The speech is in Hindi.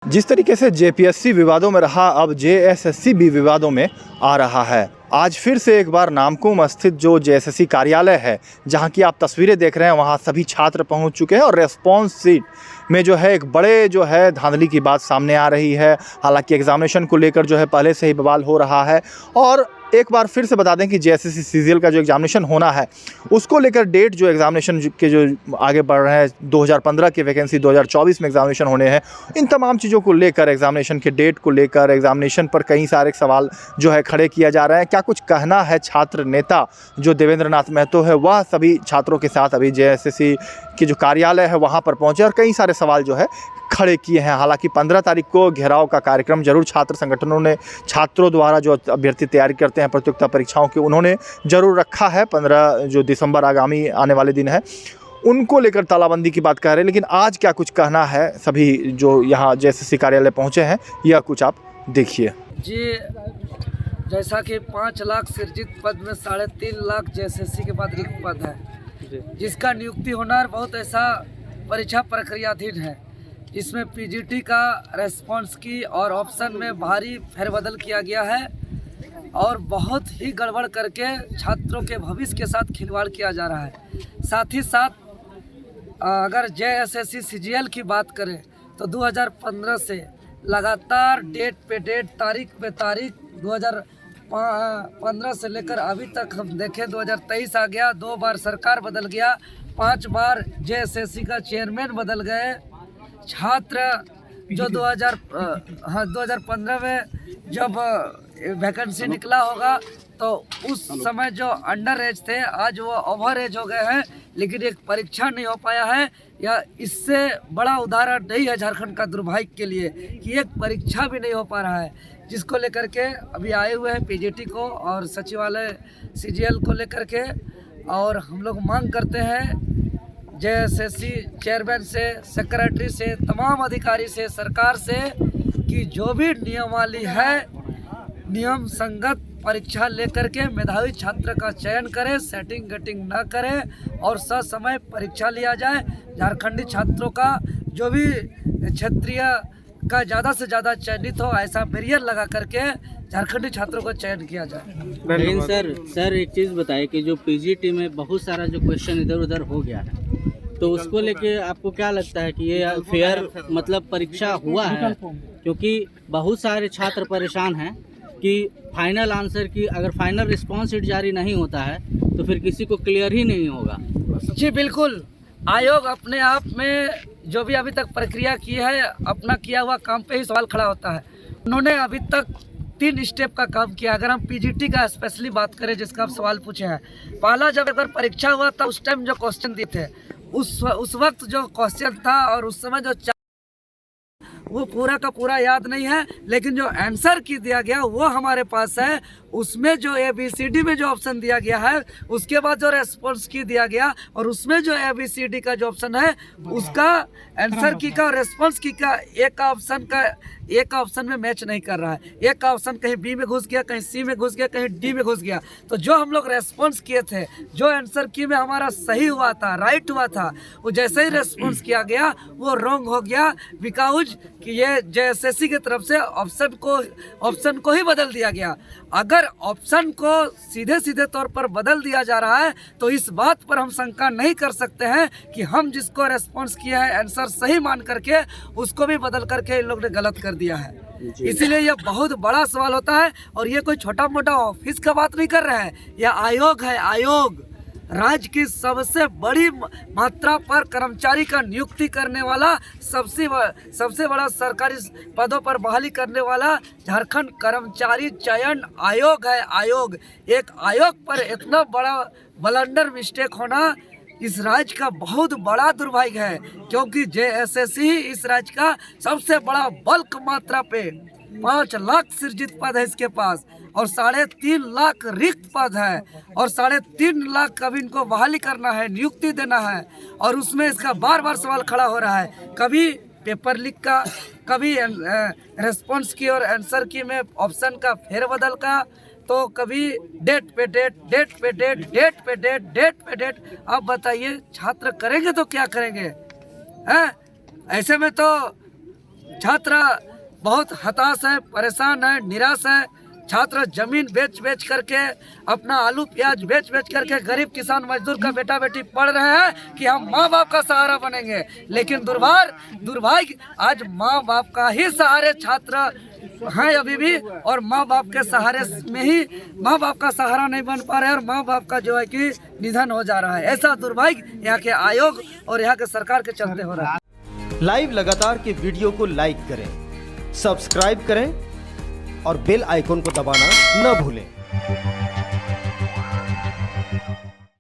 जिस तरीके से जेपीएससी विवादों में रहा, अब जेएसएससी भी विवादों में आ रहा है। आज फिर से एक बार नामकुम स्थित जो जेएसएससी कार्यालय है, जहां की आप तस्वीरें देख रहे हैं, वहां सभी छात्र पहुंच चुके हैं और रेस्पॉन्स सीट में जो है एक बड़े जो है धांधली की बात सामने आ रही है। हालांकि एग्जामिनेशन को लेकर जो है पहले से ही बवाल हो रहा है। और एक बार फिर से बता दें कि जेएसएससी सीजीएल का जो एग्जामिनेशन होना है, उसको लेकर डेट जो एग्जामिनेशन के जो आगे बढ़ रहे हैं, 2015 की वैकेंसी 2024 में एग्जामिनेशन होने हैं, इन तमाम चीज़ों को लेकर, एग्जामिनेशन के डेट को लेकर, एग्जामिनेशन पर कई सारे सवाल जो है खड़े किया जा रहे हैं। क्या कुछ कहना है छात्र नेता जो देवेंद्र नाथ महतो है, वह सभी छात्रों के साथ अभी जेएसएससी की जो कार्यालय है वहाँ पर पहुँचे और कई सारे सवाल जो है खड़े किए हैं। हालांकि 15 तारीख को घेराव का कार्यक्रम जरूर छात्र संगठनों ने, छात्रों द्वारा जो अभ्यर्थी तैयारी करते हैं प्रतियोगिता परीक्षाओं की, उन्होंने जरूर रखा है। 15 जो दिसंबर आगामी आने वाले दिन है, उनको लेकर तालाबंदी की बात कह रहे हैं। लेकिन आज क्या कुछ कहना है सभी जो यहाँ जेएसएससी कार्यालय पहुँचे हैं, यह कुछ आप देखिए जी। जैसा कि 5 लाख सृजित पद में 3.5 लाख जेएसएससी के बाद रिक्त पद है, जिसका नियुक्ति होना बहुत ऐसा परीक्षा प्रक्रियाधीन है। इसमें पीजीटी का रेस्पॉन्स की और ऑप्शन में भारी फेरबदल किया गया है और बहुत ही गड़बड़ करके छात्रों के भविष्य के साथ खिलवाड़ किया जा रहा है। साथ ही साथ अगर जेएसएससी सीजीएल की बात करें तो 2015 से लगातार डेट पे डेट, तारीख पे तारीख, 2015 से लेकर अभी तक हम देखें 2023 आ गया, 2 बार सरकार बदल गया, 5 बार जेएसएससी का चेयरमैन बदल गए। छात्र जो 2015 में जब वैकेंसी निकला होगा तो उस समय जो अंडर एज थे, आज वो ओवर एज हो गए हैं, लेकिन एक परीक्षा नहीं हो पाया है। या इससे बड़ा उदाहरण नहीं है झारखंड का दुर्भाग्य के लिए कि एक परीक्षा भी नहीं हो पा रहा है, जिसको लेकर के अभी आए हुए हैं पीजीटी को और सचिवालय सीजीएल को लेकर के। और हम लोग मांग करते हैं जेएसएससी चेयरमैन से, सेक्रेटरी से, तमाम अधिकारी से, सरकार से कि जो भी नियमावली है, नियम संगत परीक्षा लेकर के मेधावी छात्र का चयन करें, सेटिंग गेटिंग ना करें और ससमय परीक्षा लिया जाए। झारखंडी छात्रों का जो भी क्षेत्रीय का ज़्यादा से ज़्यादा चयनित हो, ऐसा बैरियर लगा करके झारखंडी छात्रों को चयन किया जाए। लेकिन सर एक चीज़ बताइए कि जो पीजीटी में बहुत सारा जो क्वेश्चन इधर उधर हो गया है, तो उसको लेके आपको क्या लगता है कि ये फेयर मतलब परीक्षा हुआ है? क्योंकि बहुत सारे छात्र परेशान हैं कि फाइनल आंसर की, अगर फाइनल रिस्पॉन्स शीट जारी नहीं होता है तो फिर किसी को क्लियर ही नहीं होगा। जी बिल्कुल, आयोग अपने आप में जो भी अभी तक प्रक्रिया की है, अपना किया हुआ काम पे ही सवाल खड़ा होता है। उन्होंने अभी तक 3 स्टेप का काम किया। अगर हम पीजीटी का स्पेशली बात करें, जिसका आप सवाल पूछे हैं, पहला जब अगर परीक्षा हुआ था उस टाइम जो क्वेश्चन दिए थे, उस वक्त जो क्वेश्चन था और उस समय जो वो पूरा का पूरा याद नहीं है, लेकिन जो आंसर की दिया गया वो हमारे पास है। उसमें जो ABCD में जो ऑप्शन दिया गया है, उसके बाद जो रेस्पॉन्स की दिया गया और उसमें जो ABCD का जो ऑप्शन है, उसका आंसर की का और रेस्पॉन्स की का एक ऑप्शन में मैच नहीं कर रहा है। एक ऑप्शन कहीं बी में घुस गया, कहीं सी में घुस गया, कहीं डी में घुस गया। तो जो हम लोग रेस्पॉन्स किए थे, जो आंसर की में हमारा सही हुआ था, राइट हुआ था, वो जैसे ही रेस्पॉन्स किया गया वो रॉन्ग हो गया, बिकॉज कि ये जेएसएससी की तरफ से ऑप्शन को ही बदल दिया गया। अगर ऑप्शन को सीधे तौर पर बदल दिया जा रहा है तो इस बात पर हम शंका नहीं कर सकते हैं कि हम जिसको रेस्पॉन्स किया है, आंसर सही मान करके, उसको भी बदल करके इन लोग ने गलत कर दिया है। इसीलिए यह बहुत बड़ा सवाल होता है। और ये कोई छोटा मोटा ऑफिस का बात नहीं कर रहा है, यह आयोग है। आयोग राज्य की सबसे बड़ी मात्रा पर कर्मचारी का नियुक्ति करने वाला, सबसे बड़ा सरकारी पदों पर बहाली करने वाला झारखंड कर्मचारी चयन आयोग है। आयोग, एक आयोग पर इतना बड़ा ब्लंडर मिस्टेक होना इस राज्य का बहुत बड़ा दुर्भाग्य है, क्योंकि जेएसएससी ही इस राज्य का सबसे बड़ा बल्क मात्रा पे 5 लाख सृजित पद है इसके पास और 3.5 लाख रिक्त पद है और 3.5 लाख कभी इनको बहाली करना है, नियुक्ति देना है। और उसमें इसका बार बार सवाल खड़ा हो रहा है, कभी पेपर लीक का, कभी रेस्पॉन्स की और आंसर की में ऑप्शन का फेरबदल का, तो कभी डेट पे डेट। अब बताइए छात्र करेंगे तो क्या करेंगे हैं? ऐसे में तो छात्र बहुत हताश है, परेशान है, निराश है। छात्र जमीन बेच बेच करके, अपना आलू प्याज बेच बेच करके गरीब किसान मजदूर का बेटा बेटी पढ़ रहे हैं कि हम माँ बाप का सहारा बनेंगे। लेकिन दुर्भाग्य आज माँ बाप का ही सहारे छात्र हैं अभी भी, और माँ बाप के सहारे में ही माँ बाप का सहारा नहीं बन पा रहे हैं और माँ बाप का जो है कि निधन हो जा रहा है। ऐसा दुर्भाग्य यहाँ के आयोग और यहाँ के सरकार के चलते हो रहा है। लाइव लगातार के वीडियो को लाइक करें, सब्सक्राइब करें और बेल आइकन को दबाना न भूलें।